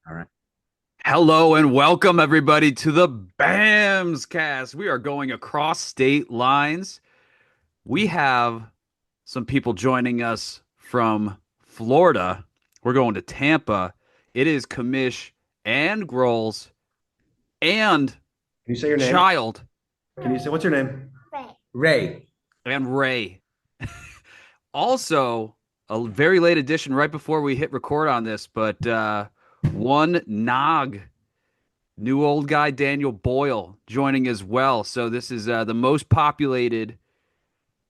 All right. Hello and welcome everybody to the BAMS cast. We are going across state lines. We have some people joining us from Florida. We're going to Tampa. It is Commish and Grolls and Can you say your name? Child Can you say what's your name? Ray. and Ray. Also, a very late edition right before we hit record on this, but one Nog. New old guy Daniel Boyle joining as well. So this is the most populated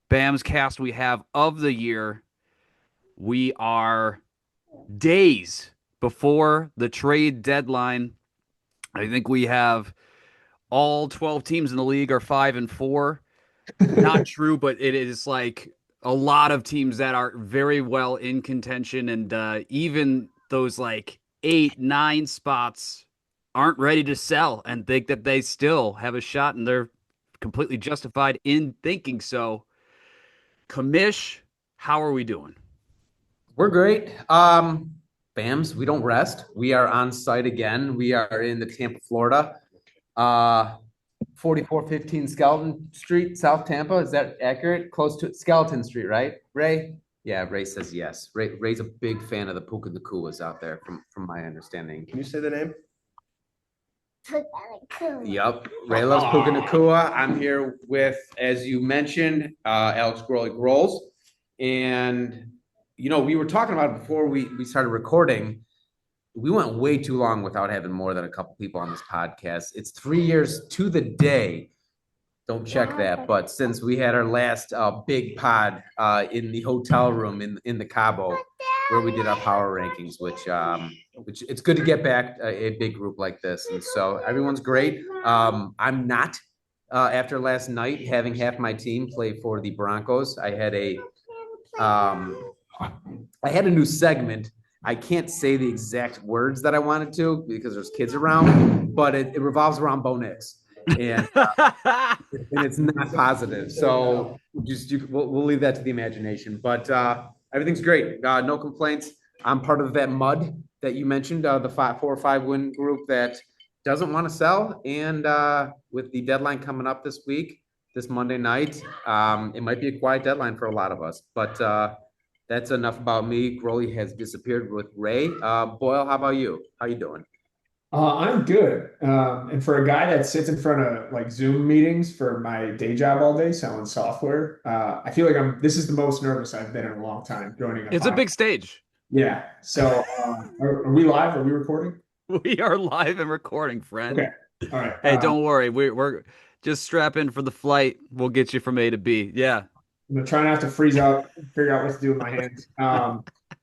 BAMS cast we have of the year. We are days before the trade deadline. I think we have all 12 teams in the league are 5-4. Not true, but it is like a lot of teams that are very well in contention, and even those like 8, 9 spots aren't ready to sell and think that they still have a shot, and they're completely justified in thinking so. Commish, how are we doing? We're great. BAMS, we don't rest. We are on site again. We are in the Tampa, Florida. 4415 Skeleton Street, South Tampa. Is that accurate? Close to Skeleton Street, right? Ray? Yeah, Ray says yes. Ray's a big fan of the Puka Nakuas out there, from my understanding. Can you say the name? Yep. Ray loves Puka Nakua. I'm here with, as you mentioned, Alex Grolls. And, we were talking about it before we started recording. We went way too long without having more than a couple people on this podcast. It's 3 years to the day. Don't check that. But since we had our last big pod in the hotel room in the Cabo, where we did our power rankings, which it's good to get back a big group like this. And so everyone's great. I'm not after last night having half my team play for the Broncos. I had a new segment. I can't say the exact words that I wanted to because there's kids around, but it revolves around Bo Nix. And and it's not positive. So we'll leave that to the imagination. But everything's great. No complaints. I'm part of that mud that you mentioned, the 4 or 5 win group that doesn't want to sell. And with the deadline coming up this week, this Monday night, it might be a quiet deadline for a lot of us. But that's enough about me. Grolly has disappeared with Ray. Boyle, how about you? How you doing? I'm good. And for a guy that sits in front of like Zoom meetings for my day job all day selling software, I feel like this is the most nervous I've been in a long time joining a It's a podcast. big stage. Yeah. So are we live? Are we recording? We are live and recording, friend. Okay. All right. Hey, don't worry. We're just strap in for the flight. We'll get you from A to B. Yeah. I'm gonna try not to freeze out, figure out what to do with my hands.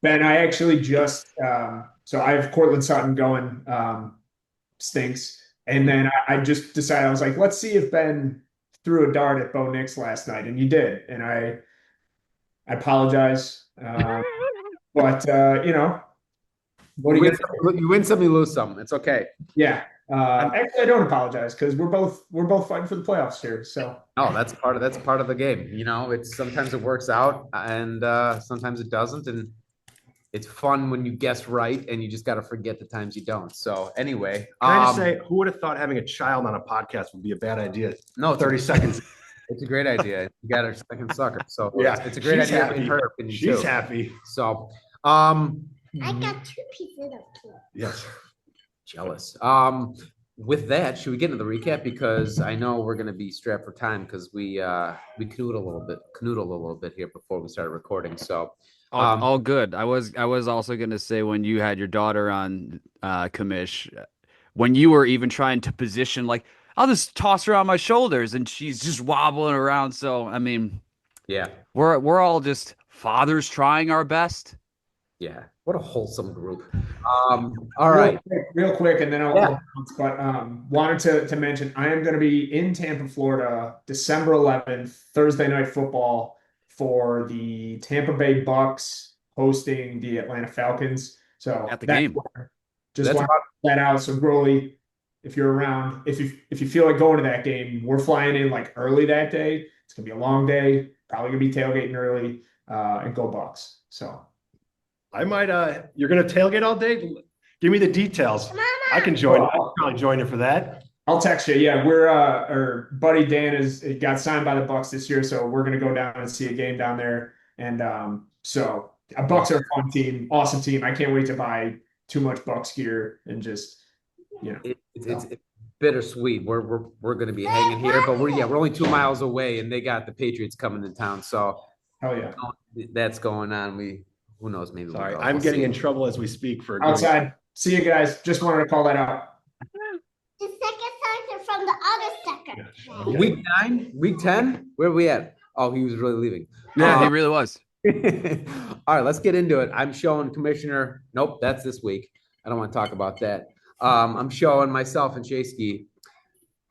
Ben, I actually just so I have Cortland Sutton going, stinks. And then I just decided I was like, let's see if Ben threw a dart at Bo Nix last night, and you did. And I apologize, but what do you get? You win some, you lose some. It's okay. Yeah. Actually, I don't apologize because we're both fighting for the playoffs here. So No, that's part of the game. It's sometimes it works out and sometimes it doesn't. And it's fun when you guess right and you just got to forget the times you don't. So anyway, Can I just say, who would have thought having a child on a podcast would be a bad idea? no, 30 seconds. it's a great idea. You got our second sucker. So Yeah, it's a great she's idea happy. in her opinion She's too. happy. So I got 2 pieces of cake. Yes. jealous. With that, should we get into the recap? Because I know we're going to be strapped for time because we canoodled a little bit here before we started recording. So All good. I was also gonna say when you had your daughter on commish, when you were even trying to position like I'll just toss her on my shoulders and she's just wobbling around. So I mean, yeah, we're all just fathers trying our best. yeah. What a wholesome group. All right. real quick, and then I'll Yeah. but wanted to mention I am going to be in Tampa, Florida, December 11th, Thursday night football for the Tampa Bay Bucks hosting the Atlanta Falcons. So At the that's game. where- just That's want to put that out. So Growley, if you're around, if you feel like going to that game, we're flying in like early that day. It's gonna be a long day. Probably gonna be tailgating early, and go Bucks. So I might you're gonna tailgate all day? Give me the details. I can join. I'll probably join you for that. I'll text you. Yeah, we're our buddy Dan got signed by the Bucks this year, so we're gonna go down and see a game down there. And so Bucks are a fun team, awesome team. I can't wait to buy too much Bucks gear and just It's bittersweet. We're going to be hanging here, but we're only 2 miles away, and they got the Patriots coming to town. So hell yeah, that's going on. Who knows? Maybe Sorry, we'll I'm getting see. in trouble as we speak for outside. See you guys. Just wanted to call that out. The second section from the other second. Week 9, week 10. Where are we at? Oh, he was really leaving. Yeah, he really was. All right, let's get into it. I'm showing Commissioner. Nope, that's this week. I don't want to talk about that. I'm showing myself and Shayski.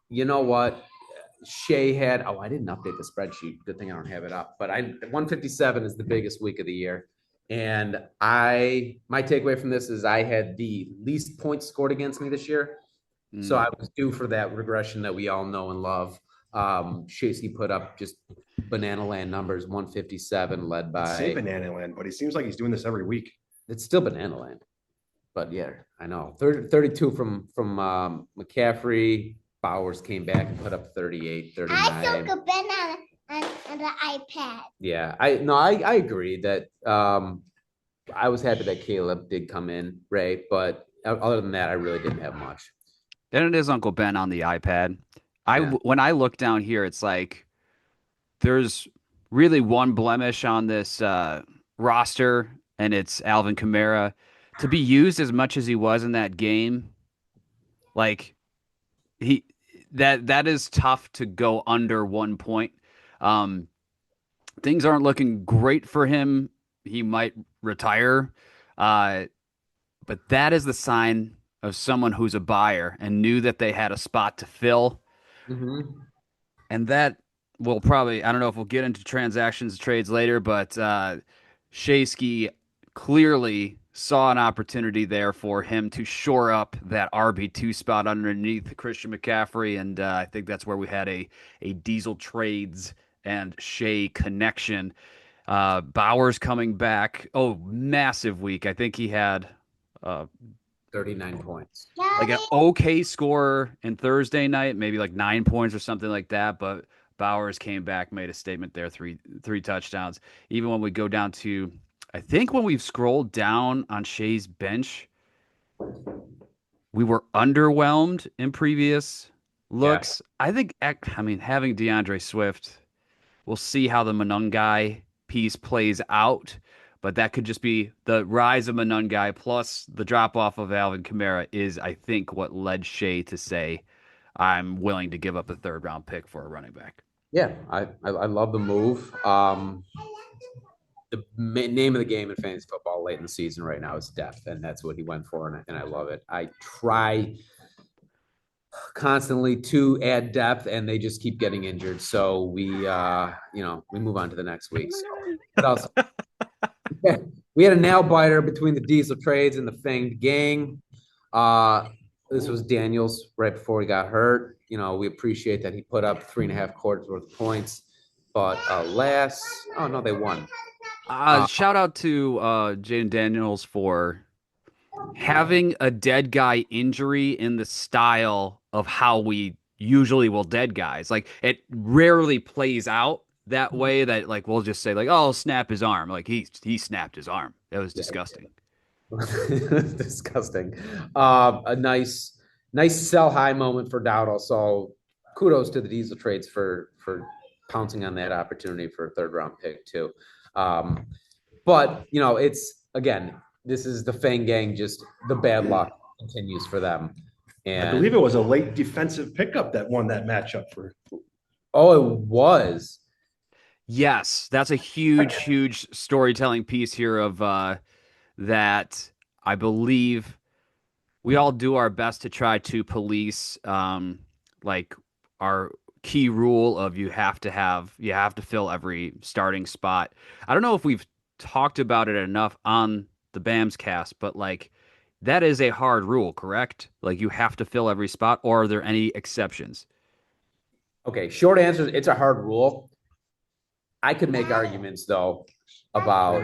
You know what? Shay had. Oh, I didn't update the spreadsheet. Good thing I don't have it up. But 157 is the biggest week of the year, and my takeaway from this is I had the least points scored against me this year, so I was due for that regression that we all know and love. Shayski put up just banana land numbers, 157, led by. Say Banana Land, but he seems like he's doing this every week. It's still banana land, but yeah, I know. 32 from McCaffrey. Bowers came back and put up 38, 39. I took a banana on the iPad. Yeah, I agree that I was happy that Caleb did come in, Ray, but other than that, I really didn't have much. And it is Uncle Ben on the iPad. Yeah. When I look down here, it's like there's really one blemish on this roster, and it's Alvin Kamara. To be used as much as he was in that game, like that is tough to go under 1 point. Things aren't looking great for him. He might retire, but that is the sign of someone who's a buyer and knew that they had a spot to fill. Mm-hmm. And that will probably, I don't know if we'll get into transactions, trades later, but Shayski clearly saw an opportunity there for him to shore up that RB2 spot underneath Christian McCaffrey. And I think that's where we had a Diesel Trades and Shay connection. Bowers coming back. Oh, massive week. I think he had 39 points. like an okay score in Thursday night, maybe like 9 points or something like that. But Bowers came back, made a statement there, three touchdowns. Even when we go down to, I think when we've scrolled down on Shay's bench, we were underwhelmed in previous looks. Yeah. I mean, having DeAndre Swift, we'll see how the Monungai piece plays out. But that could just be the rise of Monungai plus the drop-off of Alvin Kamara is, I think, what led Shay to say, I'm willing to give up a third-round pick for a running back. Yeah, I love the move. The name of the game in fantasy football late in the season right now is depth, and that's what he went for, and I love it. I try constantly to add depth, and they just keep getting injured. So we move on to the next week. So what else? We had a nail biter between the Diesel Trades and the Fanged Gang. This was Daniels right before he got hurt. We appreciate that he put up 3.5 quarters worth of points, but they won. Shout out to Jaden Daniels for having a dead guy injury in the style of how we usually will dead guys. Like, it rarely plays out that way that, like, we'll just say, like, oh, snap his arm. Like, he snapped his arm. That was disgusting. Disgusting. A nice sell high moment for Dowdle. So kudos to the Diesel Trades for pouncing on that opportunity for a third round pick too. But it's, again, this is the Fang Gang, just the bad luck continues for them. And I believe it was a late defensive pickup that won that matchup for. Oh, it was. Yes, that's a huge storytelling piece here of that. I believe we all do our best to try to police like our key rule of you have to fill every starting spot. I don't know if we've talked about it enough on the BAMS cast, but like that is a hard rule, correct? Like you have to fill every spot, or are there any exceptions? Okay, short answer is it's a hard rule. I could make arguments though about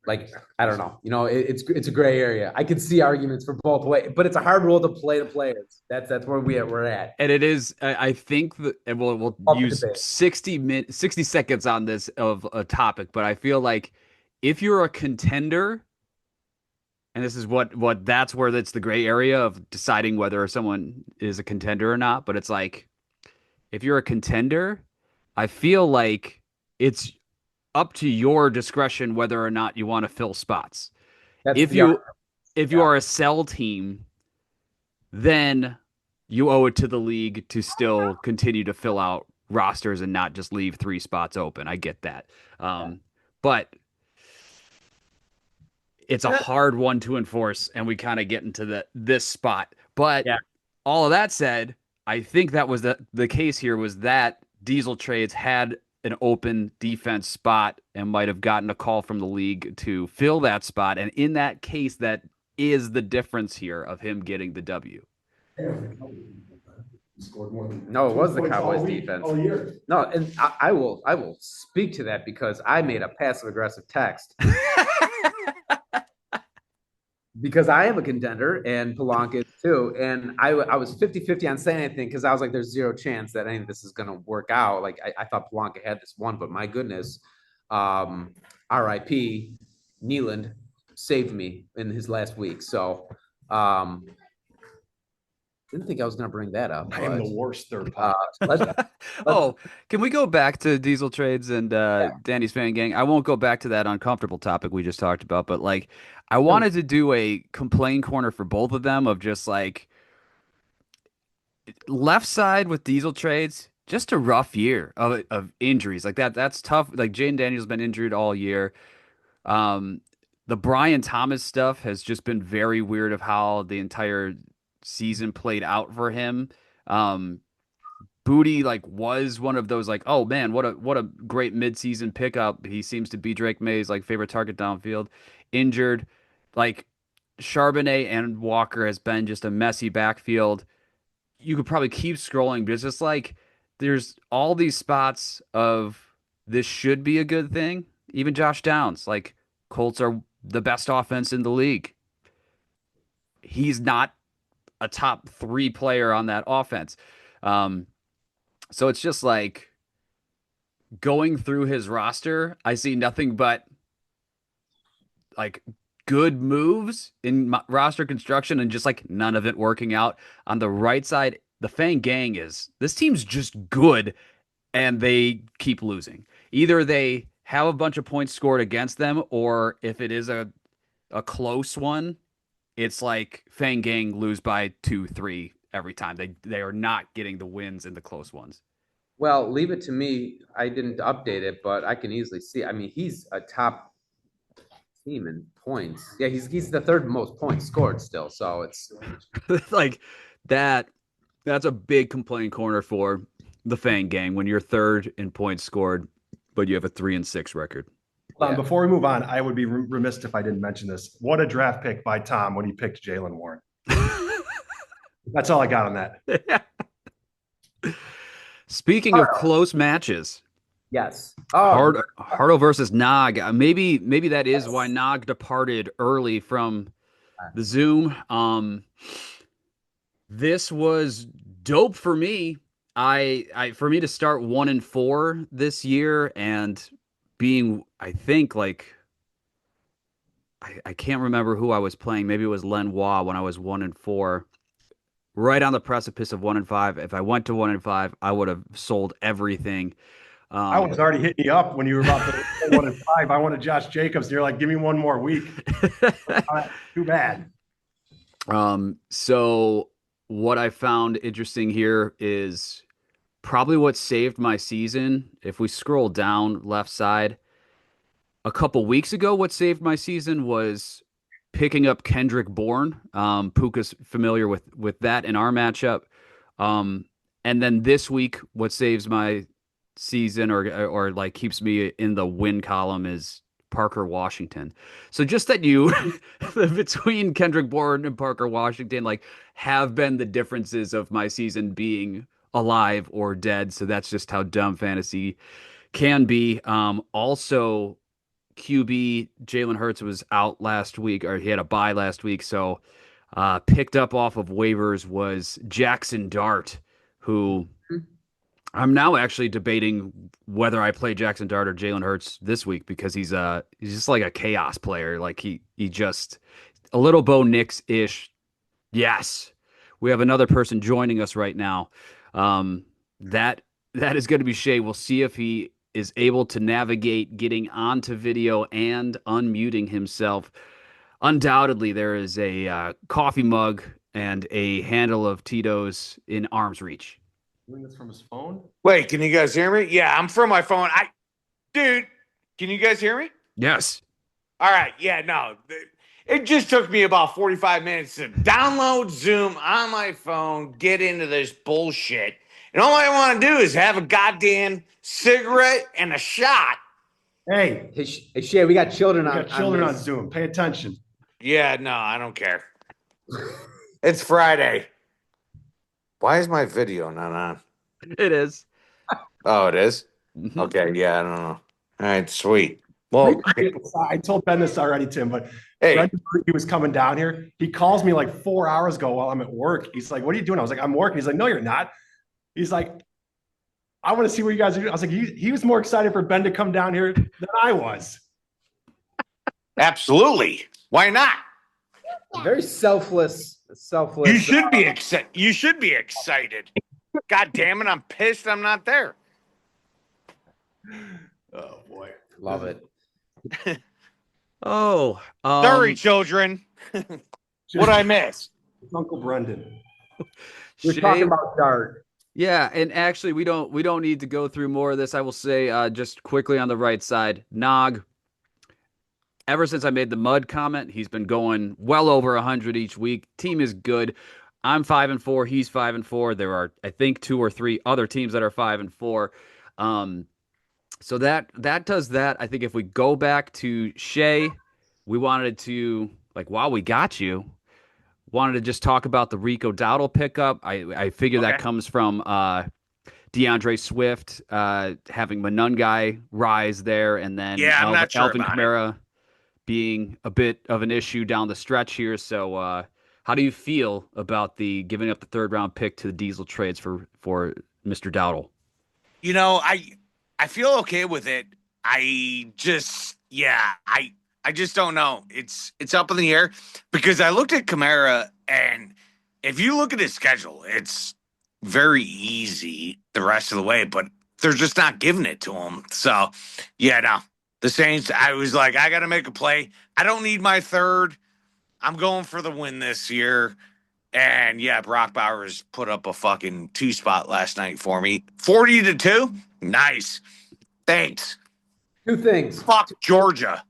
like I don't know. It's a gray area. I can see arguments for both ways, but it's a hard rule to play the players. That's where we're at. And it is, I think that, and we'll Up for use debate. 60 seconds on this of a topic, but I feel like if you're a contender, and this is what that's where that's the gray area of deciding whether someone is a contender or not. But it's like, if you're a contender, I feel like it's up to your discretion whether or not you want to fill spots. That's If the you argument. if you are a sell team, then you owe it to the league to still continue to fill out rosters and not just leave 3 spots open. I get that. But it's a hard one to enforce, and we kind of get into this spot. But Yeah. all of that said, I think that was the case here was that Diesel Trades had an open defense spot and might have gotten a call from the league to fill that spot. And in that case, that is the difference here of him getting the W. No, it was the Cowboys defense. all year. No, and I will speak to that because I made a passive aggressive text because I am a contender and Palanca is too. And I was 50-50 on saying anything because I was like, there's zero chance that any of this is going to work out. Like I thought Palanca had this one, but my goodness, RIP Nealand saved me in his last week. So didn't think I was going to bring that up. I am but, the worst third let's- Oh, can we go back to Diesel Trades and Danny's Fan Gang? I won't go back to that uncomfortable topic we just talked about, but like I wanted to do a complaint corner for both of them of just like left side with Diesel Trades, just a rough year of injuries. Like that's tough. Like Jane Daniels been injured all year. The Brian Thomas stuff has just been very weird of how the entire season played out for him. Booty like was one of those like, oh man, what a great midseason pickup. He seems to be Drake May's like favorite target downfield. Injured, like Charbonnet and Walker has been just a messy backfield. You could probably keep scrolling, but it's just like there's all these spots of this should be a good thing. Even Josh Downs, like Colts are the best offense in the league. He's not a top 3 player on that offense. So it's just like going through his roster, I see nothing but like good moves in roster construction and just like none of it working out. On the right side, the Fang Gang this team's just good and they keep losing. Either they have a bunch of points scored against them, or if it is a close one, it's like Fang Gang lose by 2-3 every time. They are not getting the wins in the close ones. Well, leave it to me. I didn't update it, but I can easily see. I mean, he's a top team in points. Yeah, he's the 3rd most points scored still. So it's like that. That's a big complaint corner for the Fang Gang when you're 3rd in points scored, but you have a 3-6 record. Yeah. Before we move on, I would be remiss if I didn't mention this. What a draft pick by Tom when he picked Jaylen Warren. That's all I got on that. Speaking of close matches, yes. Hardo versus Nog. Maybe that is why Nog departed early from the Zoom. This was dope for me. For me to start 1-4 this year and being, I think like I can't remember who I was playing. Maybe it was Lenoir when I was 1-4. Right on the precipice of 1-5. If I went to 1-5, I would have sold everything. I was already hitting you up when you were about to 1-5. I wanted Josh Jacobs. And you're like, give me one more week. Too bad. So what I found interesting here is probably what saved my season. If we scroll down left side, a couple weeks ago, what saved my season was picking up Kendrick Bourne. Puka's familiar with that in our matchup. And then this week, what saves my season or like keeps me in the win column is Parker Washington. So just that you between Kendrick Bourne and Parker Washington like have been the differences of my season being alive or dead. So that's just how dumb fantasy can be. Also, QB Jalen Hurts was out last week, or he had a bye last week. So picked up off of waivers was Jackson Dart, who I'm now actually debating whether I play Jackson Dart or Jalen Hurts this week because he's just like a chaos player. Like he just a little Bo Nix ish. Yes, we have another person joining us right now. That is going to be Shay. We'll see if he is able to navigate getting onto video and unmuting himself. Undoubtedly, there is a coffee mug and a handle of Tito's in arm's reach. Doing this from his phone? Wait, can you guys hear me? Yeah, I'm from my phone. Dude, can you guys hear me? Yes. All right. Yeah, no. It just took me about 45 minutes to download Zoom on my phone, get into this bullshit. And all I want to do is have a goddamn cigarette and a shot. Hey, Hey, Shay, we got children we on. got children on this. Zoom. Pay attention. Yeah, no, I don't care. It's Friday. Why is my video not on? It is. Oh, it is? Mhm. Okay, yeah, I don't know. All right, sweet. Well, I told Ben this already, Tim, but hey, right before he was coming down here. He calls me like 4 hours ago while I'm at work. He's like, "What are you doing?" I was like, "I'm working." He's like, "No, you're not." He's like, "I want to see what you guys are doing." I was like, he was more excited for Ben to come down here than I was. absolutely. Why not? Very selfless. You should be excited. You should be excited. God damn it, I'm pissed I'm not there. Oh boy. Love it. Oh, Sorry, children. What I miss? It's Uncle Brendan. We're Shay- talking about Dart. Yeah, and actually, we don't need to go through more of this. I will say, just quickly on the right side, Nog. Ever since I made the mud comment, he's been going well over 100 each week. Team is good. I'm 5-4. He's 5-4. There are, I think, 2 or 3 other teams that are 5-4. So that does that. I think if we go back to Shay, we wanted to while we got you, wanted to just talk about the Rico Dowdle pickup. I figure that Okay. comes from DeAndre Swift having Monungai rise there, and then Yeah, I'm not sure Alvin about it. Kamara being a bit of an issue down the stretch here. So how do you feel about the giving up the 3rd round pick to the Diesel trades for Mr. Dowdle? You know, I feel okay with it. I just don't know. It's up in the air because I looked at Kamara, and if you look at his schedule, it's very easy the rest of the way, but they're just not giving it to him. So, yeah, no. The Saints, I was like, I got to make a play. I don't need my 3rd. I'm going for the win this year. And yeah, Brock Bowers put up a fucking 2 spot last night for me. 40-2. Nice. Thanks. 2 things. Fuck Georgia.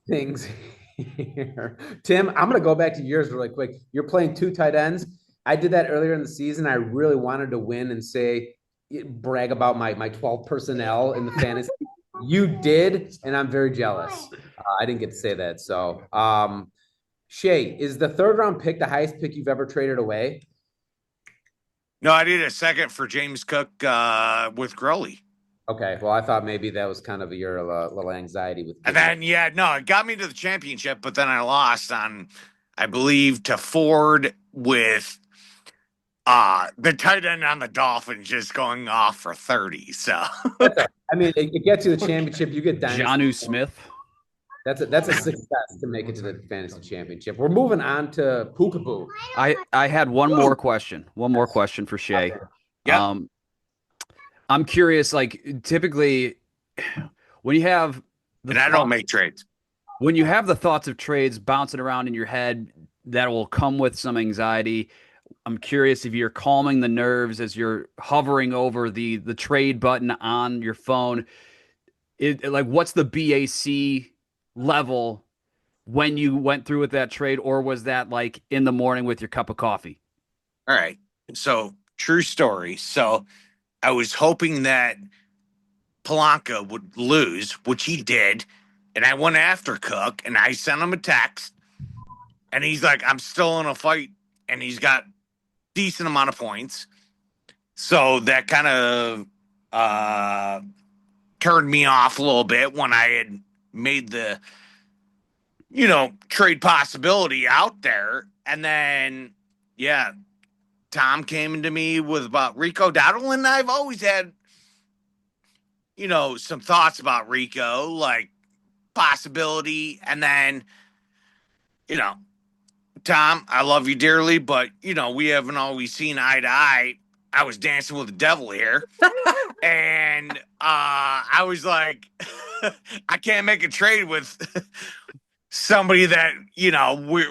Things here. Tim, I'm going to go back to yours really quick. You're playing 2 tight ends. I did that earlier in the season. I really wanted to win and brag about my 12 personnel in the fantasy. You did, and I'm very jealous. I didn't get to say that. So, Shay, is the 3rd round pick the highest pick you've ever traded away? No, I did a second for James Cook with Growley. Okay, well, I thought maybe that was kind of your little anxiety with. And then, yeah, no, it got me to the championship, but then I lost on, I believe, to Ford with the tight end on the Dolphins just going off for 30. So, I mean, it gets you the championship. You get dynasty. Jonnu Smith. That's a success to make it to the fantasy championship. We're moving on to Pookaboo. I had one more question. One more question for Shay. Yeah. I'm curious, typically when you have and I don't make trades. When you have the thoughts of trades bouncing around in your head, that will come with some anxiety. I'm curious if you're calming the nerves as you're hovering over the trade button on your phone. What's the BAC level when you went through with that trade, or was that in the morning with your cup of coffee? All right. So, true story. So, I was hoping that Polanco would lose, which he did. And I went after Cook, and I sent him a text. And he's like, I'm still in a fight. And he's got decent amount of points. So that kind of turned me off a little bit when I had made the, trade possibility out there. And then, yeah, Tom came to me with about Rico Dowdle, and I've always had, some thoughts about Rico, like possibility. And then, Tom, I love you dearly, but, we haven't always seen eye to eye. I was dancing with the devil here. And I was like, I can't make a trade with somebody that,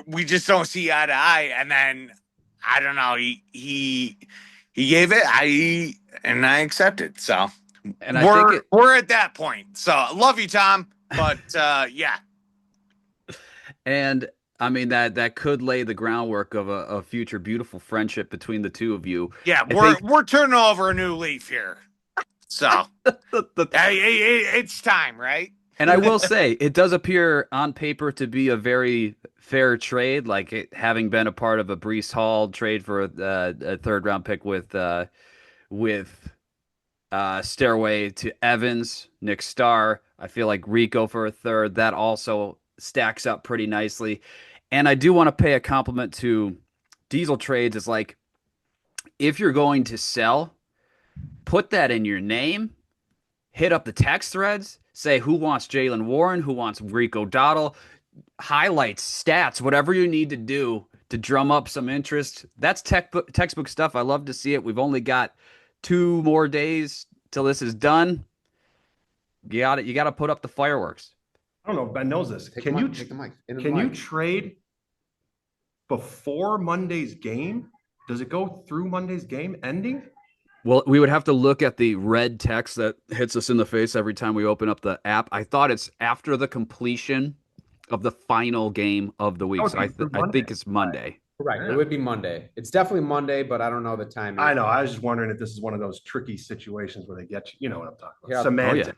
we just don't see eye to eye. And then I don't know, he gave it, I accepted. So And I think we're at that point. So love you, Tom. But yeah. And I mean that could lay the groundwork of a future beautiful friendship between the two of you. Yeah, we're turning over a new leaf here. So it's time, right? And I will say, it does appear on paper to be a very fair trade, like it having been a part of a Breece Hall trade for a third round pick with Stairway to Evans, Nick Starr. I feel like Rico for a third. That also stacks up pretty nicely. And I do want to pay a compliment to Diesel Trades. It's like, if you're going to sell, put that in your name, hit up the text threads, say who wants Jalen Warren, who wants Rico Dowdle, highlights, stats, whatever you need to do to drum up some interest. That's textbook stuff. I love to see it. We've only got 2 more days till this is done. You got to put up the fireworks. I don't know. Ben knows this. Can you trade before Monday's game? Does it go through Monday's game ending? Well, we would have to look at the red text that hits us in the face every time we open up the app. I thought it's after the completion of the final game of the week. Oh, So I think it's Monday. Correct. Yeah. It would be Monday. It's definitely Monday, but I don't know the timing. I know. I was just wondering if this is one of those tricky situations where they get you. You know what I'm talking about. Yeah. Semantics, Oh,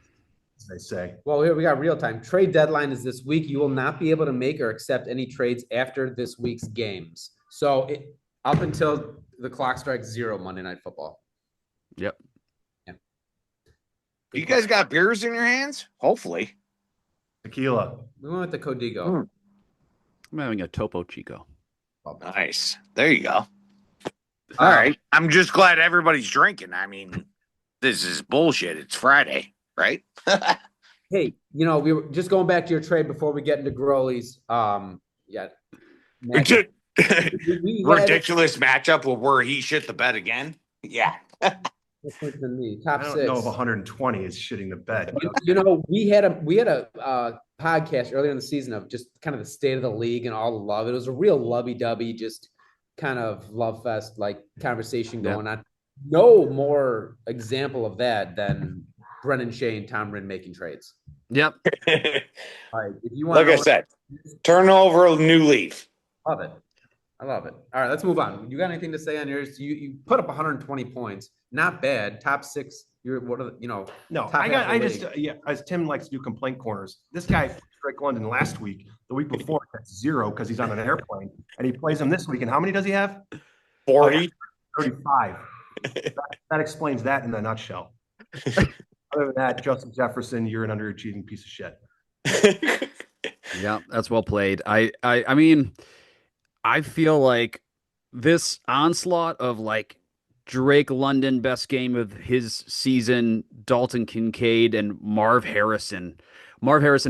as they say. Well, here we got real time. Trade deadline is this week. You will not be able to make or accept any trades after this week's games. So up until the clock strikes 0 Monday Night Football. Yep. Yeah. You guys got beers in your hands? Hopefully. Tequila. We went with the Codigo. I'm having a Topo Chico. Nice. There you go. All right. I'm just glad everybody's drinking. I mean, this is bullshit. It's Friday, right? Hey, we were just going back to your trade before we get into Growlies. Yeah. Ridiculous matchup where he shit the bed again. Yeah. Top I don't 6. know if 120 is shitting the bed. We had a podcast earlier in the season of just kind of the state of the league and all the love. It was a real lovey-dovey, just kind of love fest like conversation going on. No more example of that than Brennan Shea and Tom Rinn making trades. Yep. All right, if you want, like I said, turn over a new leaf. Love it. I love it. All right, let's move on. You got anything to say on yours? You put up 120 points. Not bad. Top 6. You're No, top half of the league. as Tim likes to do complaint corners. This guy, Drake London, last week, the week before, had 0 because he's on an airplane, and he plays him this week. And how many does he have? 40. 35. that explains that in a nutshell. Other than that, Justin Jefferson, you're an underachieving piece of shit. Yeah, that's well played. I mean, I feel like this onslaught of like Drake London best game of his season, Dalton Kincaid and Marv Harrison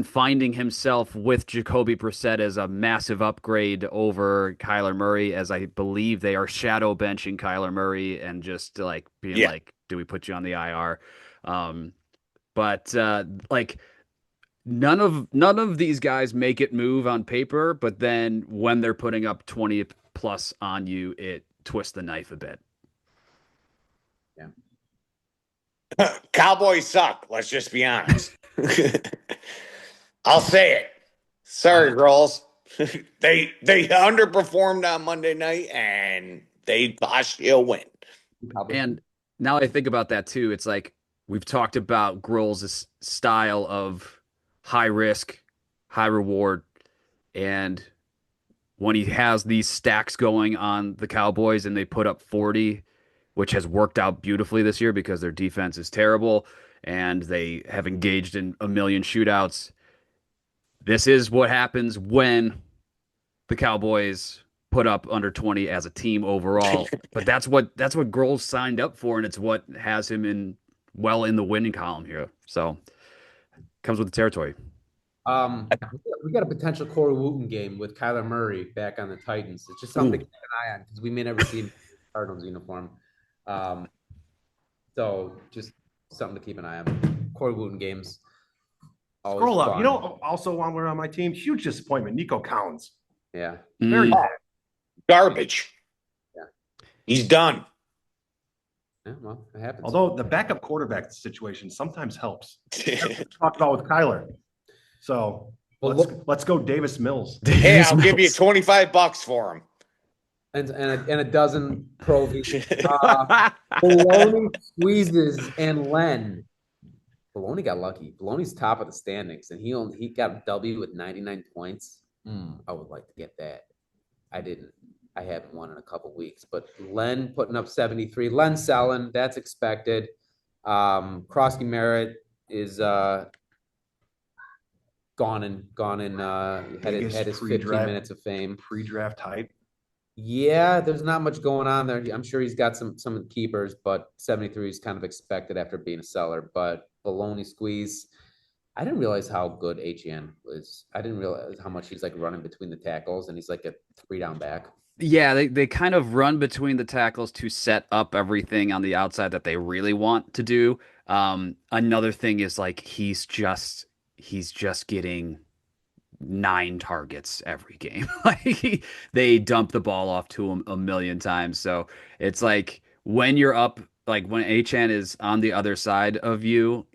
finding himself with Jacoby Brissett as a massive upgrade over Kyler Murray, as I believe they are shadow benching Kyler Murray and just like being like, do we put you on the IR? But like none of these guys make it move on paper, but then when they're putting up 20 plus on you, it twists the knife a bit. Cowboys suck. Let's just be honest. I'll say it. Sorry, girls. They underperformed on Monday night and they cost you a win. And now I think about that too. It's like we've talked about Grohl's style of high risk, high reward, and when he has these stacks going on the Cowboys and they put up 40, which has worked out beautifully this year because their defense is terrible and they have engaged in a million shootouts. this is what happens when the Cowboys put up under 20 as a team overall. But that's what Grohl signed up for, and it's what has him in the winning column here. So comes with the territory. We got a potential Corey Wooten game with Kyler Murray back on the Titans. It's just something to keep an eye on because we may never see him in Cardinals uniform. So just something to keep an eye on. Corey Wooten games. Scroll up. Fun. You know, also while we're on my team, huge disappointment. Nico Collins. Yeah. Very bad. Garbage. Yeah. He's done. Yeah, well, it happens. Although the backup quarterback situation sometimes helps. Talked about with Kyler. So let's go Davis Mills. Hey, I'll give you $25 for him. And a dozen Pro V. Baloney squeezes and Len. Baloney got lucky. Baloney's top of the standings, and he got a W with 99 points. I would like to get that. I didn't. I haven't won in a couple weeks, but Len putting up 73. Len selling. That's expected. Krosky Merritt is gone and had his 15 minutes of fame. Pre-draft hype. Yeah, there's not much going on there. I'm sure he's got some of the keepers, but 73 is kind of expected after being a seller. But baloney squeeze. I didn't realize how good HN was. I didn't realize how much he's like running between the tackles, and he's like a 3-down back. Yeah, they kind of run between the tackles to set up everything on the outside that they really want to do. Another thing is like he's just getting 9 targets every game. Like they dump the ball off to him a million times. So it's like when you're up, like when HN is on the other side of you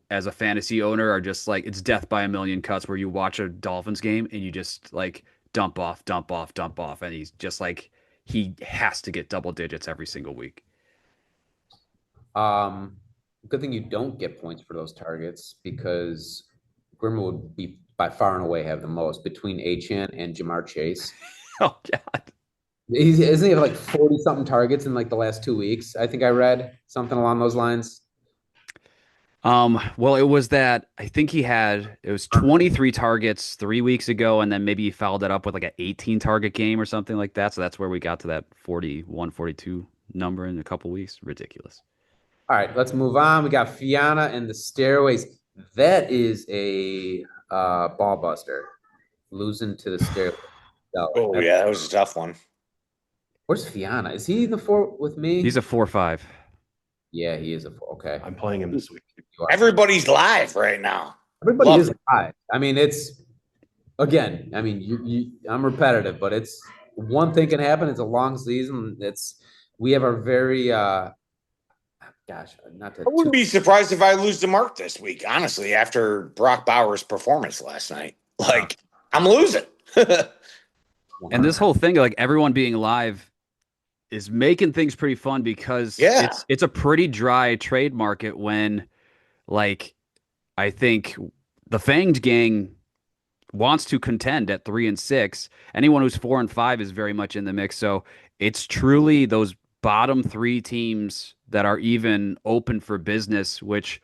as a fantasy owner are just like, it's death by a million cuts where you watch a Dolphins game and you just like dump off. And he's just like, he has to get double digits every single week. Good thing you don't get points for those targets because Grimmer would be by far and away have the most between HN and Jamar Chase. Oh God. Isn't he have like 40 something targets in like the last 2 weeks? I think I read something along those lines. Well, it was that I think it was 23 targets 3 weeks ago, and then maybe he fouled that up with like an 18 target game or something like that. So that's where we got to that 41, 42 number in a couple weeks. Ridiculous. All right, let's move on. We got Fiana and the Stairways. That is a ball buster. Losing to the Stairways. Oh, yeah, that was a tough one. Where's Fiana? Is he in the 4 with me? He's a 4-5. Yeah, he is a 4. Okay. I'm playing him this week. Everybody's live right now. Everybody is live. I mean, it's again. I mean, I'm repetitive, but it's one thing can happen. It's a long season. We have our very not to. I wouldn't be surprised if I lose to Mark this week, honestly, after Brock Bowers' performance last night. Like, I'm losing. And this whole thing, like everyone being live, is making things pretty fun because it's a pretty dry trade market when, like, I think the Fanged gang wants to contend at 3 and 6. Anyone who's 4 and 5 is very much in the mix. So it's truly those bottom 3 teams that are even open for business, which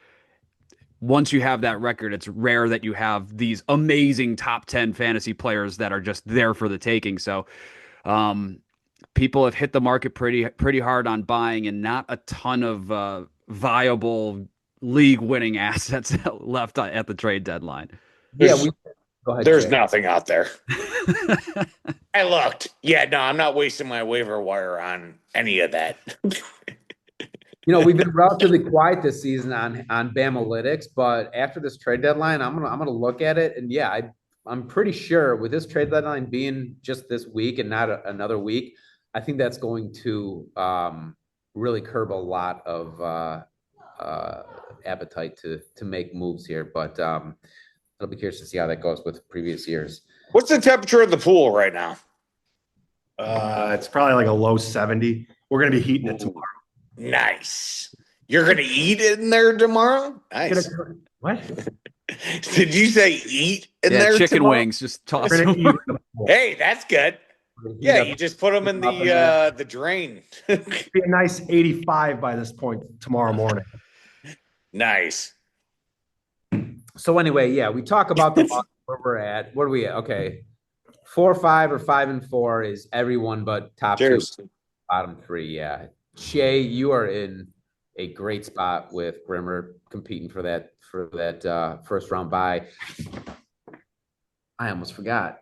once you have that record, it's rare that you have these amazing top 10 fantasy players that are just there for the taking. So people have hit the market pretty hard on buying, and not a ton of viable league-winning assets left at the trade deadline. Go ahead, There's Jay. nothing out there. I looked. Yeah, no, I'm not wasting my waiver wire on any of that. We've been relatively quiet this season on BAMalytics, but after this trade deadline, I'm gonna look at it, and yeah, I'm pretty sure with this trade deadline being just this week and not another week, I think that's going to really curb a lot of appetite to make moves here. But I'll be curious to see how that goes with previous years. What's the temperature of the pool right now? It's probably like a low 70. We're gonna be heating it tomorrow. Nice. You're going to eat in there tomorrow? Nice. What? Did you say eat in there chicken tomorrow? wings, just toss We're them. gonna eat in the pool. Hey, that's good. Yeah, you just put them in the drain. It'll be a nice 85 by this point tomorrow morning. Nice. So anyway, yeah, we talk about the where we're at. What are we at? Okay. 4-5 or 5-4 is everyone but top Cheers. 2, bottom 3. Yeah. Shay, you are in a great spot with Brimmer competing for that first round bye. I almost forgot.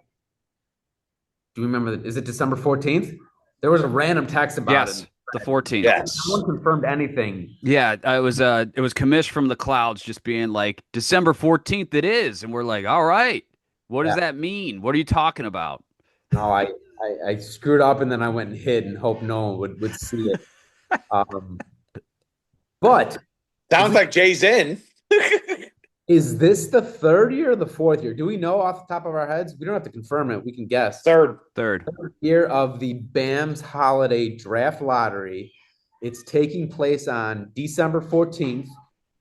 Do you remember? Is it December 14th? There was a random text about Yes, it. the 14th. Yes. No one confirmed anything. Yeah, it was Commish from the clouds just being like, December 14th it is. And we're like, all right, what does that mean? What are you talking about? No, I screwed up and then I went and hid and hoped no one would see it. But Sounds like Jay's in. is this the 3rd year or the 4th year? Do we know off the top of our heads? We don't have to confirm it. We can guess. Third. Third. Year of the BAMS Holiday Draft Lottery. It's taking place on December 14th,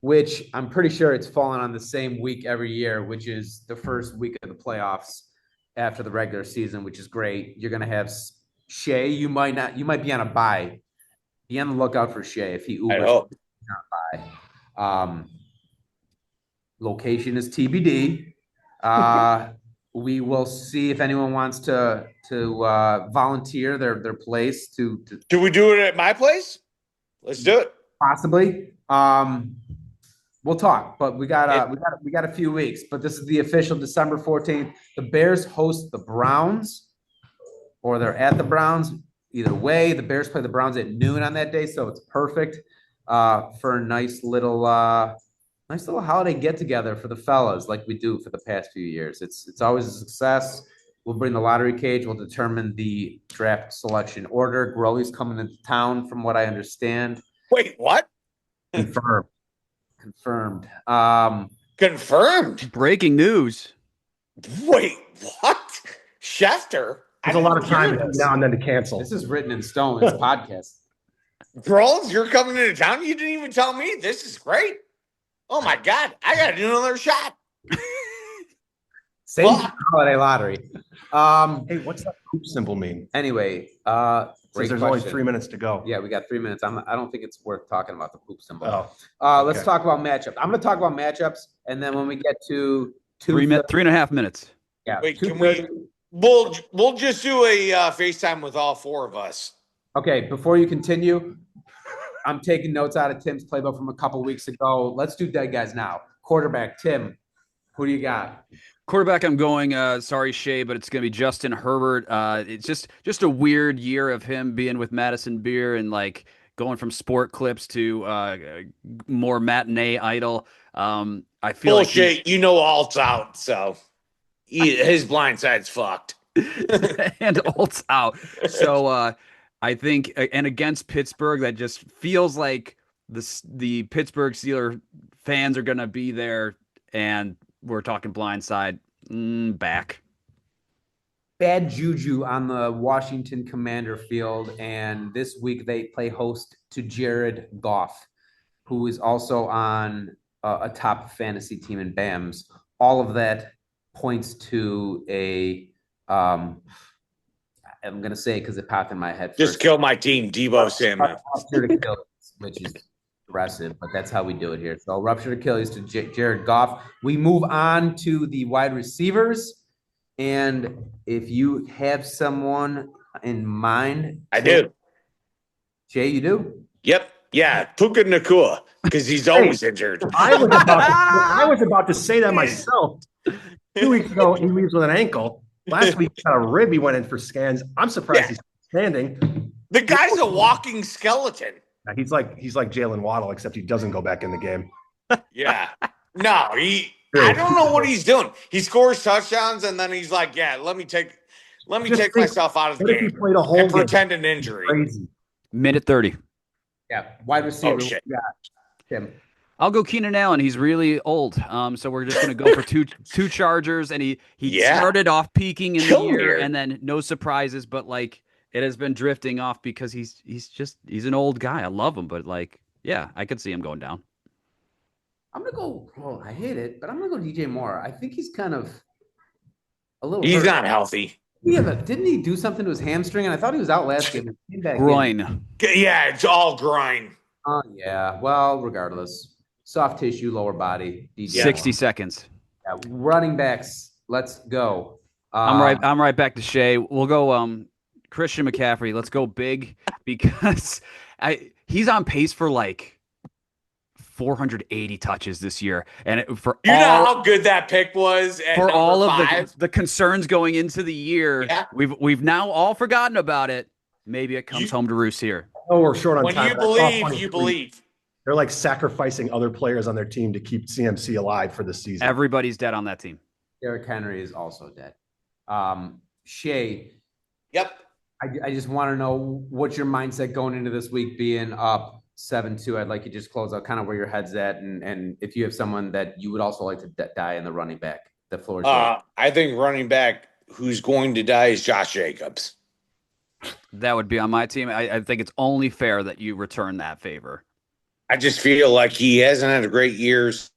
which I'm pretty sure it's fallen on the same week every year, which is the first week of the playoffs after the regular season, which is great. You're going to have Shay. You might be on a bye. Be on the lookout for Shay if he I Ubers hope. on a bye. Location is TBD. We will see if anyone wants to volunteer their place to Do we do it at my place? Let's do it. possibly. We'll talk, but we got a few weeks. But this is the official December 14th. The Bears host the Browns, or they're at the Browns. Either way, the Bears play the Browns at noon on that day, so it's perfect for a nice little holiday get together for the fellas, like we do for the past few years. It's always a success. We'll bring the lottery cage. We'll determine the draft selection order. Growley's coming into town, from what I understand. Wait, what? Confirmed. Confirmed. Breaking news. Wait, what? Schefter? There's a lot of time Yes. now and then to cancel. This is written in stone. It's a podcast. Bros, you're coming into town? You didn't even tell me. This is great. Oh my God. I got to do another shot. Same Well- holiday lottery. Hey, what's that poop symbol mean? Anyway, Since great there's only question. 3 minutes to go. Yeah, we got 3 minutes. I don't think it's worth talking about the poop symbol. Oh, Let's okay. talk about matchups. I'm going to talk about matchups, and then when we get to 3.5 minutes. yeah, Wait, can 2:30 We'll just do a FaceTime with all 4 of us. Okay, before you continue, I'm taking notes out of Tim's playbook from a couple weeks ago. Let's do dead guys now. Quarterback, Tim, who do you got? Quarterback, I'm going, sorry, Shay, but it's going to be Justin Herbert. It's just a weird year of him being with Madison Beer and like going from sport clips to more matinee idol. I feel Bullshit. like You know Alt's out, so his blind side's fucked. and Olt's out. So I think, and against Pittsburgh, that just feels like the Pittsburgh Steelers fans are going to be there, and we're talking blindside back. Bad juju on the Washington Commander field, and this week they play host to Jared Goff, who is also on a top fantasy team in BAMS. All of that points to a I'm going to say it because it popped in my head. Just first. kill my team, Debo Samuel. Ruptured Achilles, which is aggressive, but that's how we do it here. So ruptured Achilles to Jared Goff. We move on to the wide receivers. And if you have someone in mind. I do. Jay, you do? Yep. Yeah. Puka Nakua, because he's always injured. I was about to say that myself. 2 weeks ago, he leaves with an ankle. Last week, he got a rib. He went in for scans. I'm surprised he's standing. The guy's a walking skeleton. He's like Jalen Waddle, except he doesn't go back in the game. Yeah. No, I don't know what he's doing. He scores touchdowns and then he's like, "Yeah, let me take myself out of the What if he game played a whole and game? pretend an injury." Crazy. Minute 30. Yeah, wide receiver. Oh, shit. Yeah, Tim. I'll go Keenan Allen. He's really old. So we're just going to go for two Chargers. And he Yeah. started off peaking in the Kill me year here. and then no surprises, but like it has been drifting off because he's an old guy. I love him, but like, yeah, I could see him going down. I'm going to go, oh, I hate it, but I'm going to go DJ Moore. I think he's kind of a little He's hurt. not healthy. Didn't he do something to his hamstring? And I thought he was out last game. And came back in. Groin. Yeah, it's all grind. Oh, yeah. Well, regardless. Soft tissue, lower body. DJ 60 Moore. seconds. Yeah, running backs. Let's go. I'm right back to Shea. We'll go Christian McCaffrey. Let's go big because he's on pace for like 480 touches this year, and for You know how good that pick was at for number all of 5? the concerns going into the year. Yeah. We've now all forgotten about it. Maybe it comes home to roost here. Oh, we're short on When time. you but I saw believe, 23. you believe. They're like sacrificing other players on their team to keep CMC alive for the season. Everybody's dead on that team. Derrick Henry is also dead. Shay, Yep. I just want to know what's your mindset going into this week being up 7-2. I'd like you to just close out kind of where your head's at, and if you have someone that you would also like to die in the running back, the floor is yours. I think running back who's going to die is Josh Jacobs. That would be on my team. I think it's only fair that you return that favor. I just feel like he hasn't had a great years.